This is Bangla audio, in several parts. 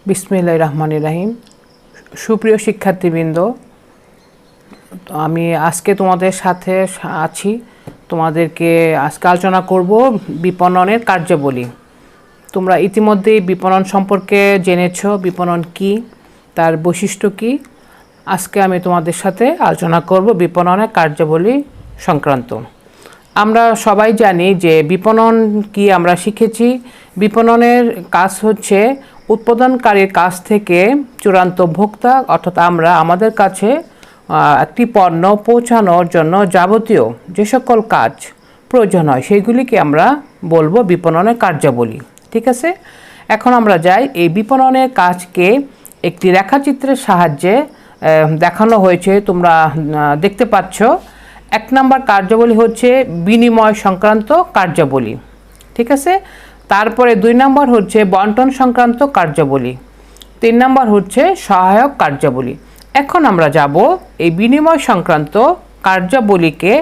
বিসমিল্লাহির রহমানির রহিম। সুপ্রিয় শিক্ষার্থীবৃন্দ, আমি আজকে তোমাদের সাথে আছি। তোমাদেরকে আজকে আলোচনা করব বিপণনের কার্যাবলী। তোমরা ইতিমধ্যেই বিপণন সম্পর্কে জেনেছো, বিপণন কি, তার বৈশিষ্ট্য কি। আজকে আমি তোমাদের সাথে আলোচনা করব বিপণনের কার্যাবলী সংক্রান্ত। আমরা সবাই জানি যে বিপণন কি, আমরা শিখেছি বিপণনের কাজ হচ্ছে উৎপাদনকারীর কাছ থেকে চূড়ান্ত ভোক্তা অর্থাৎ আমরা আমাদের কাছে একটি পণ্য পৌঁছানোর জন্য যাবতীয় যে সকল কাজ প্রয়োজন হয় সেইগুলিকে আমরা বলবো বিপণনের কার্যাবলী। ঠিক আছে, এখন আমরা যাই। এই বিপণনের কাজকে একটি রেখাচিত্রের সাহায্যে দেখানো হয়েছে, তোমরা দেখতে পাচ্ছ। 1 নম্বর কার্যাবলী হচ্ছে বিনিময় সংক্রান্ত কার্যাবলী। ঠিক আছে, তারপরে 2 নম্বর হচ্ছে বন্টন সংক্রান্ত কার্যাবলী, 3 নম্বর হচ্ছে সহায়ক কার্যাবলী। এখন আমরা যাব এই বিনিময় সংক্রান্ত কার্যাবলীকে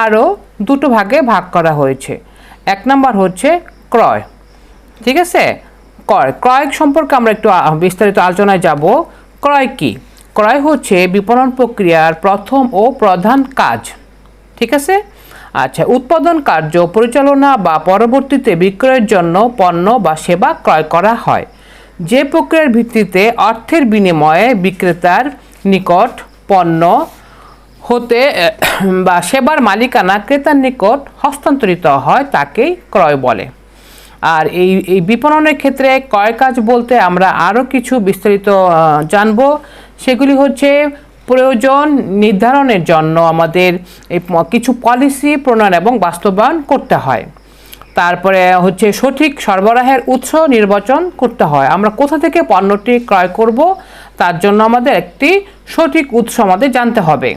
আরও দুটো ভাগে ভাগ করা হয়েছে। 1 নম্বর হচ্ছে ক্রয়। ঠিক আছে, ক্রয় সম্পর্কে আমরা একটু বিস্তারিত আলোচনায় যাব। ক্রয় কি? ক্রয় হচ্ছে বিপণন প্রক্রিয়ার প্রথম ও প্রধান কাজ। ঠিক আছে, আচ্ছা, উৎপাদন কার্য পরিচালনা বা পরবর্তীতে বিক্রয়ের জন্য পণ্য বা সেবা ক্রয় করা হয়। যে প্রক্রিয়ার ভিত্তিতে অর্থের বিনিময়ে বিক্রেতার নিকট পণ্য হতে বা সেবার মালিকানা ক্রেতার নিকট হস্তান্তরিত হয় তাকেই ক্রয় বলে। আর এই বিপণনের ক্ষেত্রে ক্রয় কাজ বলতে আমরা আরও কিছু বিস্তারিত জানব। সেগুলি হচ্ছে প্রয়োজন নির্ধারণের জন্য আমাদের এই কিছু পলিসি প্রণয়ন এবং বাস্তবায়ন করতে হয়। তারপরে হচ্ছে সঠিক সরবরাহের উৎস নির্বাচন করতে হয়। আমরা কোথা থেকে পণ্যটি ক্রয় করব তার জন্য আমাদের একটি সঠিক উৎস আমাদের জানতে হবে।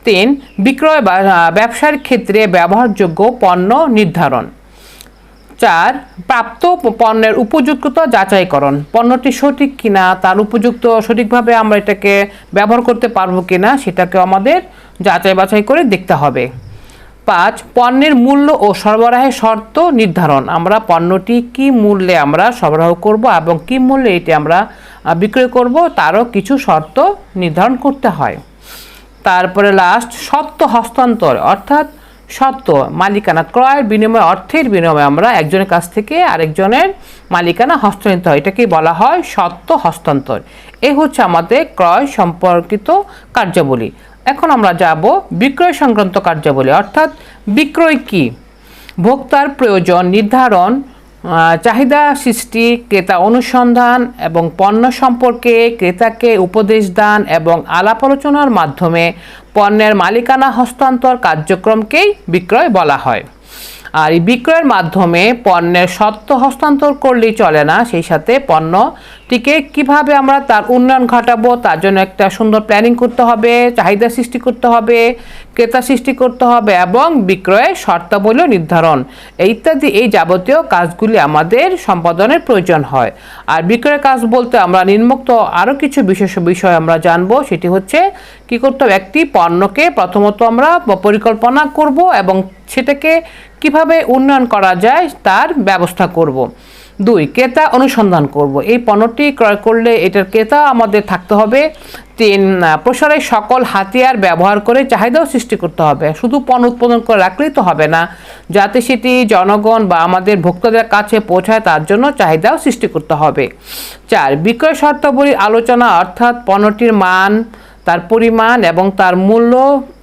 3, বিক্রয় বা ব্যবসার ক্ষেত্রে ব্যবহারযোগ্য পণ্য নির্ধারণ। 4, প্রাপ্ত পণ্যের উপযুক্ততা যাচাইকরণ। পণ্যটি সঠিক কিনা, তার উপযুক্ত সঠিকভাবে আমরা এটাকে ব্যবহার করতে পারবো কিনা সেটাকে আমাদের যাচাই বাছাই করে দেখতে হবে। 5, পণ্যের মূল্য ও সরবরাহের শর্ত নির্ধারণ। আমরা পণ্যটি কি মূল্যে আমরা সরবরাহ করব এবং কি মূল্যে এটি আমরা বিক্রয় করব তারও কিছু শর্ত নির্ধারণ করতে হয়। তারপরে লাস্ট, সত্ত্ব হস্তান্তর অর্থাৎ সত্ত্ব মালিকানা। ক্রয়ের বিনিময়ে অর্থের বিনিময়ে আমরা একজনের কাছ থেকে আরেকজনের মালিকানা হস্তান্তরিত হয়, এটাকেই বলা হয় সত্ত্ব হস্তান্তর। এই হচ্ছে আমাদের ক্রয় সম্পর্কিত কার্যাবলী। এখন আমরা যাব বিক্রয় সংক্রান্ত কার্যাবলী, অর্থাৎ বিক্রয় কি? ভোক্তার প্রয়োজন নির্ধারণ, চাহিদা সৃষ্টি, ক্রেতা অনুসন্ধান এবং পণ্য সম্পর্কে ক্রেতাকে উপদেশ দান এবং আলাপ আলোচনার মাধ্যমে পণ্যের মালিকানা হস্তান্তর কার্যক্রমকেই বিক্রয় বলা হয়। আর এই বিক্রয়ের মাধ্যমে পণ্যের সত্ত্ব হস্তান্তর করলেই চলে না, সেই সাথে পণ্যটিকে কিভাবে আমরা তার উন্নয়ন ঘটাবো তার জন্য একটা সুন্দর প্ল্যানিং করতে হবে, চাহিদা সৃষ্টি করতে হবে, ক্রেতা সৃষ্টি করতে হবে এবং বিক্রয়ের শর্তাবলী নির্ধারণ ইত্যাদি এই যাবতীয় কাজগুলি আমাদের সম্পাদনের প্রয়োজন হয়। আর বিক্রয়ের কাজ বলতে আমরা নিম্নোক্ত আরও কিছু বিশেষ বিষয় আমরা জানবো। সেটি হচ্ছে কি করতে হবে, একটি পণ্যকে প্রথমত আমরা পরিকল্পনা করব এবং সেটাকে কিভাবে উন্নয়ন করা যায় তার ব্যবস্থা করব। 2, ক্রেতা অনুসন্ধান করব। এই পণ্যটি ক্রয় করলে এটার ক্রেতা আমাদের থাকতে হবে। 3, প্রসারের সকল হাতিয়ার ব্যবহার করে চাহিদাও সৃষ্টি করতে হবে। শুধু পণ্য উৎপাদন করে রাখলেই তো হবে না, যাতে সেটি জনগণ বা আমাদের ভোক্তাদের কাছে পৌঁছায় তার জন্য চাহিদাও সৃষ্টি করতে হবে। 4, বিক্রয় শর্তাবলীর আলোচনা, অর্থাৎ পণ্যটির মান, তার পরিমাণ এবং তার মূল্য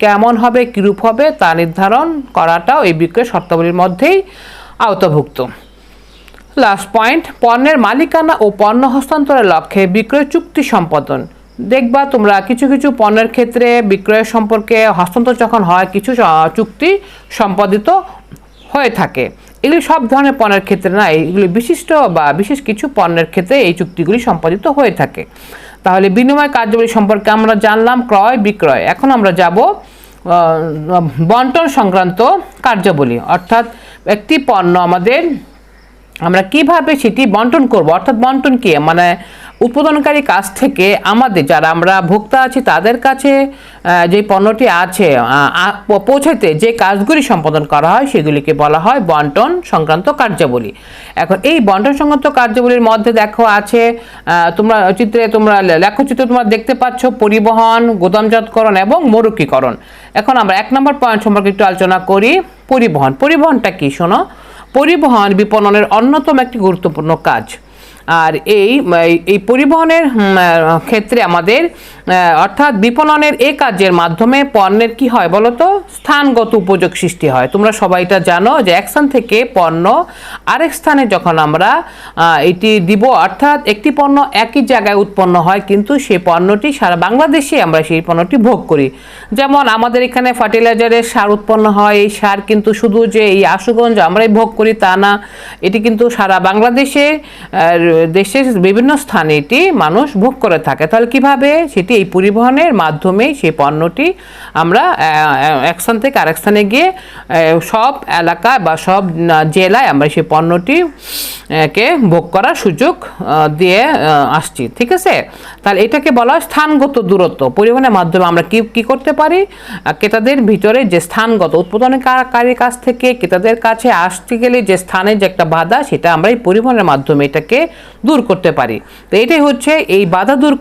কেমন হবে, কীরূপ হবে তা নির্ধারণ করাটাও এই বিক্রয় শর্তাবলীর মধ্যেই আওতাভুক্ত। লাস্ট পয়েন্ট, পণ্যের মালিকানা ও পণ্য হস্তান্তরের লক্ষ্যে বিক্রয় চুক্তি সম্পাদন। দেখবা তোমরা কিছু কিছু পণ্যের ক্ষেত্রে বিক্রয় সম্পর্কে হস্তান্তর যখন হয় কিছু চুক্তি সম্পাদিত হয়ে থাকে। এগুলি সব ধরনের পণ্যের ক্ষেত্রে না, এগুলি বিশিষ্ট বা বিশেষ কিছু পণ্যের ক্ষেত্রে এই চুক্তিগুলি সম্পাদিত হয়ে থাকে। তাহলে বিনিময় কার্যাবলী সম্পর্কে আমরা জানলাম, ক্রয় বিক্রয়। এখন আমরা যাব বন্টন সংক্রান্ত কার্যাবলী, অর্থাৎ একটি পণ্য আমরা কিভাবে সেটি বন্টন করব। অর্থাৎ বন্টন কি, মানে উৎপাদনকারী কাছ থেকে আমাদের যারা আমরা ভোক্তা আছি তাদের কাছে যে পণ্যটি আছে পৌঁছাতে যে কাজগুলি সম্পাদন করা হয় সেগুলিকে বলা হয় বন্টন সংক্রান্ত কার্যাবলী। এখন এই বন্টন সংক্রান্ত কার্যাবলীর মধ্যে দেখো আছে, তোমরা লেখচিত্রে তোমরা দেখতে পাচ্ছ পরিবহন, গুদামজাতকরণ এবং মরুকীকরণ। এখন আমরা 1 নম্বর পয়েন্ট সম্পর্কে একটু আলোচনা করি। পরিবহনটা কি শোনো। পরিবহন বিপণনের অন্যতম একটি গুরুত্বপূর্ণ কাজ। আর এই পরিবহনের ক্ষেত্রে আমাদের অর্থাৎ বিপণনের এই কাজের মাধ্যমে পণ্যের কি হয় বলো তো, স্থানগত উপযোগ সৃষ্টি হয়। তোমরা সবাই এটা জানো যে এক স্থান থেকে পণ্য আরেক স্থানে যখন আমরা এটি দিব, অর্থাৎ একটি পণ্য একই জায়গায় উৎপন্ন হয় কিন্তু সেই পণ্যটি সারা বাংলাদেশে আমরা সেই পণ্যটি ভোগ করি। যেমন আমাদের এখানে ফার্টিলাইজারের সার উৎপন্ন হয়, এই সার কিন্তু শুধু যে এই আশুগঞ্জ আমরাই ভোগ করি তা না, এটি কিন্তু সারা বাংলাদেশে দেশের বিভিন্ন স্থানে এটি মানুষ ভোগ করে থাকে। তাহলে কিভাবে? সেটি এই পরিবহনের মাধ্যমেই সেই পণ্যটি আমরা এক স্থান থেকে আরেক স্থানে গিয়ে সব এলাকা বা সব জেলায় আমরা সেই পণ্যটি কে ভোগ করার সুযোগ দিয়ে আসছি। ঠিক আছে, তাহলে এটাকে বলা হয় স্থানগত দূরত্ব। পরিবহনের মাধ্যমে আমরা কি করতে পারি, ক্রেতাদের ভিতরে যে স্থানগত উৎপাদনকারীর কাছ থেকে ক্রেতাদের কাছে আসতে গেলে যে স্থানের যে একটা বাধা, সেটা আমরা এই পরিবহনের মাধ্যমে এটাকে দূর করতে পারি। তো এটাই হচ্ছে এই বাধা দূর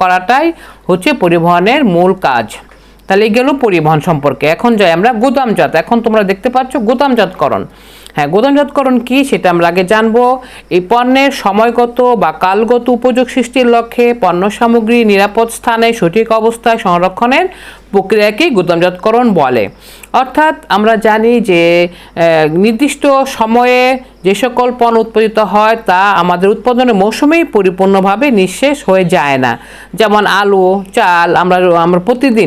করাটাই হচ্ছে পরিবহনের মূল কাজ। তাহলে এই গেল পরিবহন সম্পর্কে। এখন যাই আমরা গুদামজাত। এখন তোমরা দেখতে পাচ্ছ গুদামজাতকরণ। হ্যাঁ, গুদামজাতকরণ কি সেটা আমরা আগে জানবো। এই পণ্যের সময়গত বা কালগত উপযোগ সৃষ্টির লক্ষ্যে পণ্য সামগ্রী নিরাপদ স্থানে সঠিক অবস্থায় সংরক্ষণের প্রক্রিয়াকেই গুদামজাতকরণ বলে। অর্থাৎ আমরা জানি যে নির্দিষ্ট সময়ে যে সকল পণ্য উৎপাদিত হয় তা আমাদের উৎপাদনের মৌসুমেই পরিপূর্ণভাবে নিঃশেষ হয়ে যায় না। যেমন আলু, চাল আমরা প্রতিদিন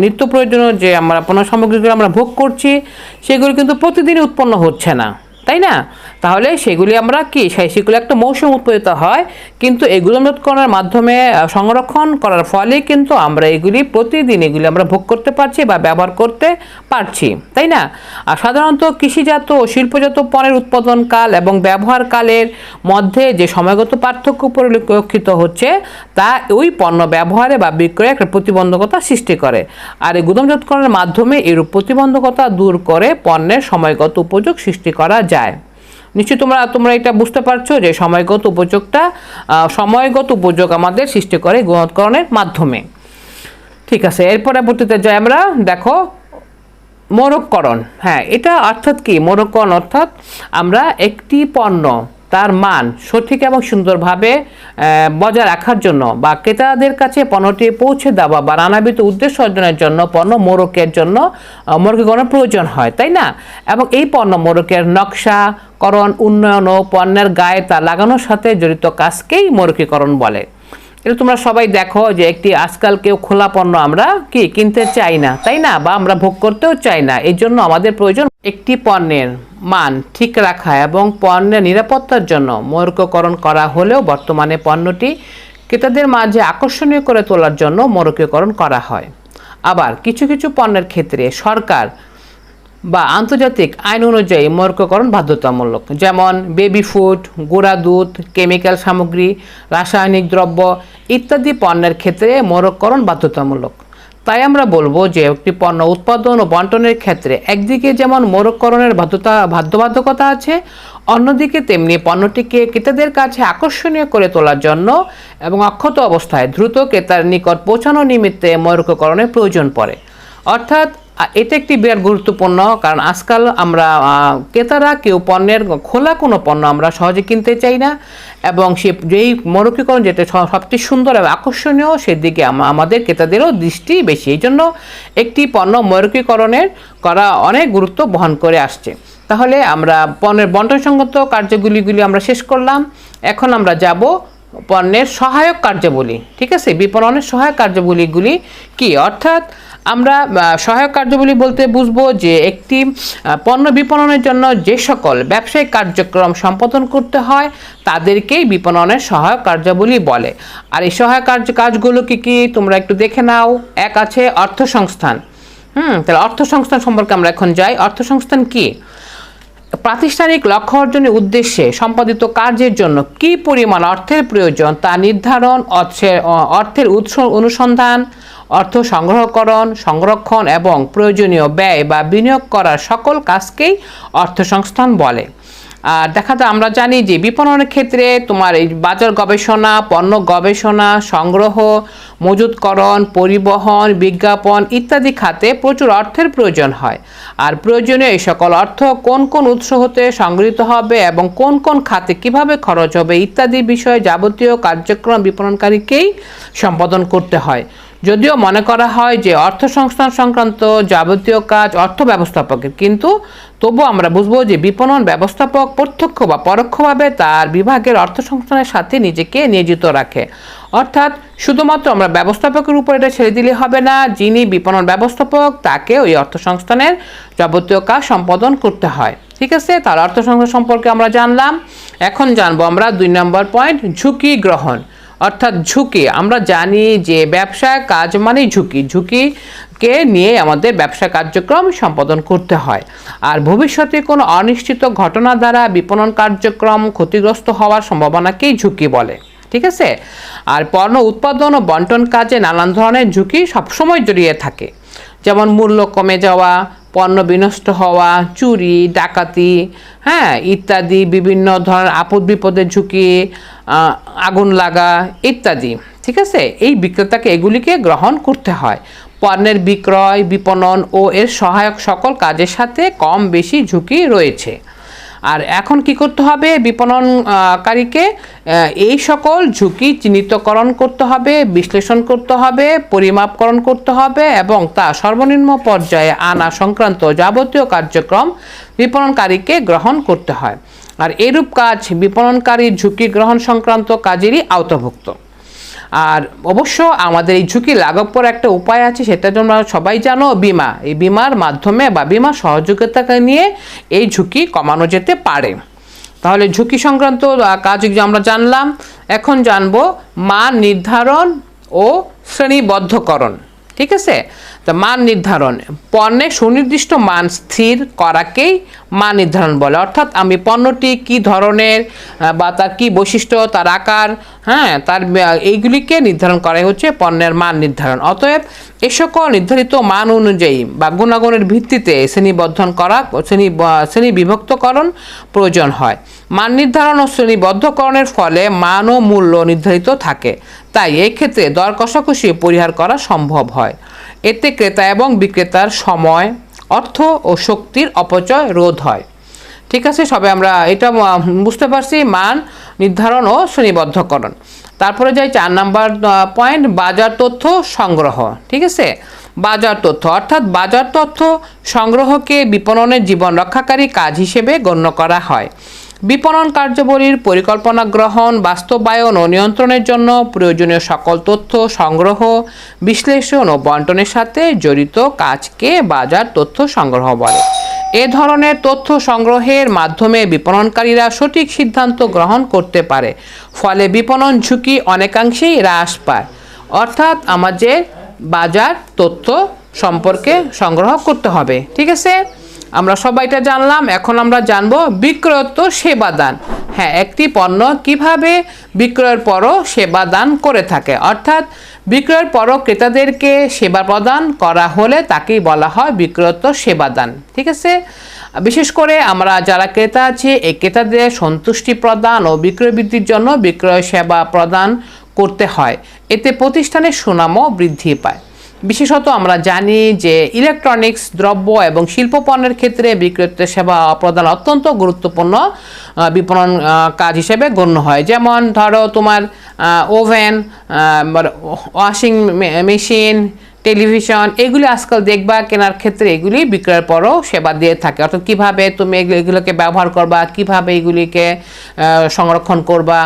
নিত্য প্রয়োজনীয় যে আমরা পণ্য সামগ্রীগুলো আমরা ভোগ করছি সেগুলো কিন্তু প্রতিদিনই উৎপন্ন হচ্ছে না, তাই না? তাহলে সেগুলি আমরা সেগুলো একটা মৌসুম উৎপাদিত হয়, কিন্তু এই গুদামজাতকরণের মাধ্যমে সংরক্ষণ করার ফলে কিন্তু আমরা প্রতিদিন এগুলি আমরা ভোগ করতে পারছি বা ব্যবহার করতে পারছি, তাই না? আর সাধারণত কৃষিজাত ও শিল্পজাত পণ্যের উৎপাদনকাল এবং ব্যবহারকালের মধ্যে যে সময়গত পার্থক্য পরিলক্ষিত হচ্ছে তা ওই পণ্য ব্যবহারে বা বিক্রয়ে একটা প্রতিবন্ধকতা সৃষ্টি করে। আর এই গুদামজাতকরণের মাধ্যমে এরূপ প্রতিবন্ধকতা দূর করে পণ্যের সময়গত উপযোগ সৃষ্টি করা যায়। নিশ্চয়ই তোমরা এটা বুঝতে পারছো যে সময়গত উপযোগ আমাদের সৃষ্টি করে গুদামজাতকরণের মাধ্যমে। ঠিক আছে, এর পরবর্তীতে যাই আমরা। দেখো মোড়ককরণ। হ্যাঁ, এটা অর্থাৎ কি? মোড়ককরণ অর্থাৎ আমরা একটি পণ্য তার মান সঠিক এবং সুন্দরভাবে বজায় রাখার জন্য বা ক্রেতাদের কাছে পণ্যটি পৌঁছে দেওয়া বা নানাবিধ উদ্দেশ্য অর্জনের জন্য পণ্য মোড়কীকরণের প্রয়োজন হয়, তাই না? এবং এই পণ্য মোড়কের নকশাকরণ, উন্নয়ন ও পণ্যের গায়ে তা লাগানোর সাথে জড়িত কাজকেই মোড়কীকরণ বলে। এটা তোমরা সবাই দেখো যে আজকাল কেউ খোলা পণ্য আমরা কিনতে চাই না, তাই না? বা আমরা ভোগ করতেও চাই না। এই জন্য আমাদের প্রয়োজন একটি পণ্যের মান ঠিক রাখা এবং পণ্যের নিরাপত্তার জন্য মোড়কীকরণ করা হলেও বর্তমানে পণ্যটি ক্রেতাদের মাঝে আকর্ষণীয় করে তোলার জন্য মোড়কীকরণ করা হয়। আবার কিছু পণ্যের ক্ষেত্রে সরকার বা আন্তর্জাতিক আইন অনুযায়ী মোড়কীকরণ বাধ্যতামূলক। যেমন বেবি ফুড, গুঁড়া দুধ, কেমিক্যাল সামগ্রী, রাসায়নিক দ্রব্য ইত্যাদি পণ্যের ক্ষেত্রে মোড়কীকরণ বাধ্যতামূলক। তাই আমরা বলবো যে একটি পণ্য উৎপাদন ও বন্টনের ক্ষেত্রে একদিকে যেমন মোড়কীকরণের বাধ্যবাধকতা আছে, অন্যদিকে তেমনি পণ্যটিকে ক্রেতাদের কাছে আকর্ষণীয় করে তোলার জন্য এবং অক্ষত অবস্থায় দ্রুত ক্রেতার নিকট পৌঁছানো নিমিত্তে মোড়কীকরণের প্রয়োজন পড়ে। অর্থাৎ এটা একটি বিরাট গুরুত্বপূর্ণ, কারণ আজকাল আমরা ক্রেতারা কেউ পণ্যের খোলা কোনো পণ্য আমরা সহজে কিনতে চাই না, এবং যেই মোড়কীকরণ যেটা সবচেয়ে সুন্দর এবং আকর্ষণীয় সেদিকে আমাদের ক্রেতাদেরও দৃষ্টি বেশি। এই জন্য একটি পণ্য মোড়কীকরণের করা অনেক গুরুত্ব বহন করে আসছে। তাহলে আমরা পণ্যের বন্টন সংক্রান্ত কার্যগুলিগুলি আমরা শেষ করলাম। এখন আমরা যাব পণ্যের সহায়ক কার্যাবলী। ঠিক আছে, বিপণনের সহায়ক কার্যাবলীগুলি কি? অর্থাৎ আমরা সহায়ক কার্যাবলী বলতে বুঝবো যে একটি পণ্য বিপণনের জন্য যে সকল ব্যবসায়িক কার্যক্রম সম্পাদন করতে হয় তাদেরকেই বিপণনের সহায়ক কার্যাবলী বলে। আর এই সহায়ক কাজগুলো কি তোমরা একটু দেখে নাও। এক আছে অর্থসংস্থান। তাহলে অর্থসংস্থান সম্পর্কে আমরা এখন যাই। অর্থসংস্থান কি? প্রাতিষ্ঠানিক লক্ষ্য অর্জনের উদ্দেশ্যে সম্পাদিত কার্যের জন্য কী পরিমাণ অর্থের প্রয়োজন তা নির্ধারণ, অর্থের উৎস অনুসন্ধান, অর্থ সংগ্রহকরণ, সংরক্ষণ এবং প্রয়োজনীয় ব্যয় বা বিনিয়োগ করার সকল কাজকেই অর্থসংস্থান বলে। আর আমরা জানি যে বিপণনের ক্ষেত্রে তোমার এই বাজার গবেষণা, পণ্য গবেষণা, সংগ্রহ, মজুতকরণ, পরিবহন, বিজ্ঞাপন ইত্যাদি খাতে প্রচুর অর্থের প্রয়োজন হয়। আর প্রয়োজনীয় এই সকল অর্থ কোন কোন উৎস হতে সংগৃহীত হবে এবং কোন কোন খাতে কিভাবে খরচ হবে ইত্যাদি বিষয়ে যাবতীয় কার্যক্রম বিপণনকারীকেই সম্পাদন করতে হয়। যদিও মনে করা হয় যে অর্থ সংস্থান সংক্রান্ত যাবতীয় কাজ অর্থ ব্যবস্থাপকের, কিন্তু তবু আমরা বুঝবো যে বিপণন ব্যবস্থাপক প্রত্যক্ষ বা পরোক্ষভাবে তার বিভাগের অর্থ সংস্থানের সাথে নিজেকে নিয়োজিত রাখে। অর্থাৎ শুধুমাত্র আমরা ব্যবস্থাপকের উপর এটা ছেড়ে দিলে হবে না, যিনি বিপণন ব্যবস্থাপক তাকে ওই অর্থ সংস্থানের যাবতীয় কাজ সম্পাদন করতে হয়। ঠিক আছে, তার অর্থ সংস্থান সম্পর্কে আমরা জানলাম। এখন জানবো আমরা 2 নম্বর পয়েন্ট, ঝুঁকি গ্রহণ। অর্থাৎ ঝুঁকি, আমরা জানি যে ব্যবসায় কাজ মানে ঝুঁকি, ঝুঁকিকে নিয়ে আমাদের ব্যবসা কার্যক্রম সম্পাদন করতে হয়। আর ভবিষ্যতে কোনো অনিশ্চিত ঘটনা দ্বারা বিপণন কার্যক্রম ক্ষতিগ্রস্ত হওয়ার সম্ভাবনাকেই ঝুঁকি বলে। ঠিক আছে, আর পণ্য উৎপাদন ও বন্টন কাজে নানান ধরনের ঝুঁকি সবসময় জড়িয়ে থাকে, যেমন মূল্য কমে যাওয়া, পণ্য বিনষ্ট হওয়া, চুরি ডাকাতি, ইত্যাদি, বিভিন্ন ধরনের আপদ বিপদের ঝুঁকি, আগুন লাগা ইত্যাদি। ঠিক আছে, এই বিক্রেতাকে এগুলিকে গ্রহণ করতে হয়। পণ্যের বিক্রয়, বিপণন ও এর সহায়ক সকল কাজের সাথে কম বেশি ঝুঁকি রয়েছে। আর এখন কি করতে হবে, বিপণনকারীকে এই সকল ঝুঁকি চিহ্নিতকরণ করতে হবে, বিশ্লেষণ করতে হবে, পরিমাপকরণ করতে হবে এবং তা সর্বনিম্ন পর্যায়ে আনা সংক্রান্ত যাবতীয় কার্যক্রম বিপণনকারীকে গ্রহণ করতে হয়। আর এরূপ কাজ বিপণনকারীর ঝুঁকি গ্রহণ সংক্রান্ত কাজেরই আওতাভুক্ত। আর অবশ্য আমাদের এই ঝুঁকি লাঘব করার একটা উপায় আছে, সেটা তোমরা সবাই জানো, বিমা। এই বিমার মাধ্যমে বা বিমা সহযোগিতাকে নিয়ে এই ঝুঁকি কমানো যেতে পারে। তাহলে ঝুঁকি সংক্রান্ত কাজ আমরা জানলাম। এখন জানবো মান নির্ধারণ ও শ্রেণীবদ্ধকরণ। ঠিক আছে, তো মান নির্ধারণ, পণ্যের সুনির্দিষ্ট মান স্থির করাকেই মান নির্ধারণ বলে। অর্থাৎ আমি পণ্যটি কি ধরনের বা তার কি বৈশিষ্ট্য, তার আকার, তার এইগুলিকে নির্ধারণ করাই হচ্ছে পণ্যের মান নির্ধারণ। অতএব এ সকল নির্ধারিত মান অনুযায়ী বা গুণাগুণের ভিত্তিতে শ্রেণী বিভক্তকরণ প্রয়োজন হয়। মান নির্ধারণ ও শ্রেণীবদ্ধকরণের ফলে মান ও মূল্য নির্ধারিত থাকে, তাই এই ক্ষেত্রে দর কষাকষি পরিহার করা সম্ভব হয়। এতে ক্রেতা এবং বিক্রেতার সময়, অর্থ ও শক্তির অপচয় রোধ হয়। ঠিক আছে, সবে আমরা এটা বুঝতে পারছি, মান নির্ধারণ ও শ্রেণীবদ্ধকরণ। তারপরে যাই 4 নম্বর পয়েন্ট, বাজার তথ্য সংগ্রহ। ঠিক আছে, বাজার তথ্য অর্থাৎ বাজার তথ্য সংগ্রহকে বিপণনের জীবন রক্ষাকারী কাজ হিসেবে গণ্য করা হয়। বিপণন কার্যাবলীর পরিকল্পনা গ্রহণ, বাস্তবায়ন ও নিয়ন্ত্রণের জন্য প্রয়োজনীয় সকল তথ্য সংগ্রহ, বিশ্লেষণ ও বন্টনের সাথে জড়িত কাজকে বাজার তথ্য সংগ্রহ বলে। এ ধরনের তথ্য সংগ্রহের মাধ্যমে বিপণনকারীরা সঠিক সিদ্ধান্ত গ্রহণ করতে পারে, ফলে বিপণন ঝুঁকি অনেকাংশেই হ্রাস পায়। অর্থাৎ আমাদের বাজার তথ্য সম্পর্কে সংগ্রহ করতে হবে। ঠিক আছে, আমরা সবাইটা জানলাম। এখন আমরা জানবো বিক্রয়োত্তর সেবা দান। একটি পণ্য কিভাবে বিক্রয়ের পরও সেবা দান করে থাকে, অর্থাৎ বিক্রয়ের পরও ক্রেতাদেরকে সেবা প্রদান করা হলে তাকেই বলা হয় বিক্রয়োত্তর সেবা দান। ঠিক আছে, বিশেষ করে আমরা যারা ক্রেতা আছি, এই ক্রেতাদের সন্তুষ্টি প্রদান ও বিক্রয় বৃদ্ধির জন্য বিক্রয় সেবা প্রদান করতে হয়। এতে প্রতিষ্ঠানের সুনামও বৃদ্ধি পায়। বিশেষত আমরা জানি যে ইলেকট্রনিক্স দ্রব্য এবং শিল্প পণ্যের ক্ষেত্রে বিক্রেতা সেবা প্রদান অত্যন্ত গুরুত্বপূর্ণ বিপণন কাজ হিসেবে গণ্য হয়। যেমন ধরো তোমার ওভেন, ওয়াশিং মেশিন, টেলিভিশন, এগুলি আজকাল দেখবা কেনার ক্ষেত্রে এগুলি বিক্রয়ের পরও সেবা দিয়ে থাকে। অর্থাৎ কীভাবে তুমি এগুলোকে ব্যবহার করবা, কীভাবে এগুলিকে সংরক্ষণ করবা,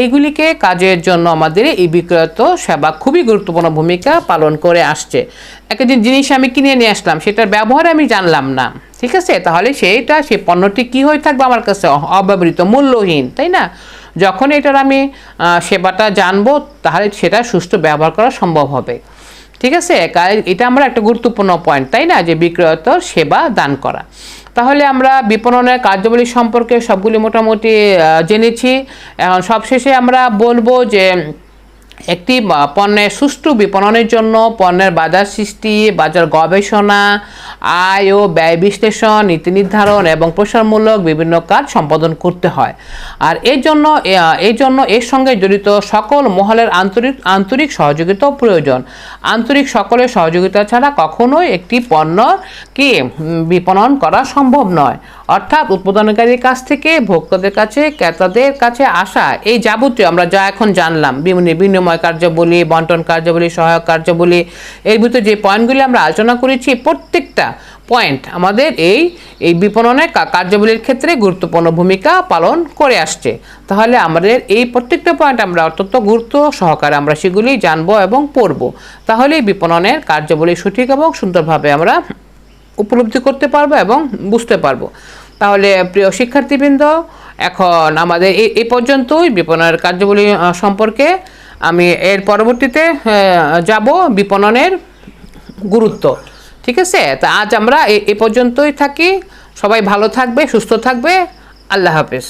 এইগুলিকে কাজের জন্য আমাদের এই বিক্রয়োত্তর সেবা খুবই গুরুত্বপূর্ণ ভূমিকা পালন করে আসছে। একটা জিনিস আমি কিনে নিয়ে আসলাম, সেটার ব্যবহার আমি জানলাম না, ঠিক আছে, তাহলে সেই পণ্যটি কী হয়ে থাকবে আমার কাছে, অব্যবহৃত, মূল্যহীন, তাই না? যখন এটার আমি সেবাটা জানবো, তাহলে সেটা সুষ্ঠু ব্যবহার করা সম্ভব হবে। ঠিক আছে, এটা আমরা একটা গুরুত্বপূর্ণ পয়েন্ট, তাই না, যে বিক্রয়োত্তর সেবা দান করা। তাহলে আমরা বিপণনের কার্যাবলী সম্পর্কে সবগুলি মোটামুটি জেনেছি। এখন সবশেষে আমরা বলবো যে একটি পণ্যের সুষ্ঠু বিপণনের জন্য পণ্যের বাজার সৃষ্টি, বাজার গবেষণা, আয় ও ব্যয় বিশ্লেষণ, নীতি নির্ধারণ এবং প্রসারমূলক বিভিন্ন কাজ সম্পাদন করতে হয়। আর এই জন্য এর সঙ্গে জড়িত সকল মহলের আন্তরিক সহযোগিতাও প্রয়োজন। আন্তরিক সকলের সহযোগিতা ছাড়া কখনোই একটি পণ্য বিপণন করা সম্ভব নয়। অর্থাৎ উৎপাদনকারীর কাছ থেকে ভোক্তাদের কাছে, ক্রেতাদের কাছে আসা এই যাবতীয় আমরা যা এখন জানলাম, বিনিময় কার্যাবলী, বন্টন কার্যাবলী, সহায়ক কার্যাবলী, এর ভিতরে যে পয়েন্টগুলি আমরা আলোচনা করেছি, প্রত্যেকটা পয়েন্ট আমাদের এই বিপণনের কার্যাবলীর ক্ষেত্রে গুরুত্বপূর্ণ ভূমিকা পালন করে আসছে। তাহলে আমাদের এই প্রত্যেকটা পয়েন্ট আমরা অত্যন্ত গুরুত্ব সহকারে আমরা সেগুলি জানবো এবং পড়বো। তাহলে বিপণনের কার্যাবলী সঠিক এবং সুন্দরভাবে আমরা উপলব্ধি করতে পারবো এবং বুঝতে পারবো। তাহলে প্রিয় শিক্ষার্থীবৃন্দ, এখন আমাদের এই পর্যন্তই বিপণনের কার্যাবলী সম্পর্কে। আমি এর পরবর্তীতে যাব বিপণনের গুরুত্ব। ঠিক আছে, তা আজ আমরা এই পর্যন্তই থাকি। সবাই ভালো থাকবে, সুস্থ থাকবে। আল্লাহ হাফেজ।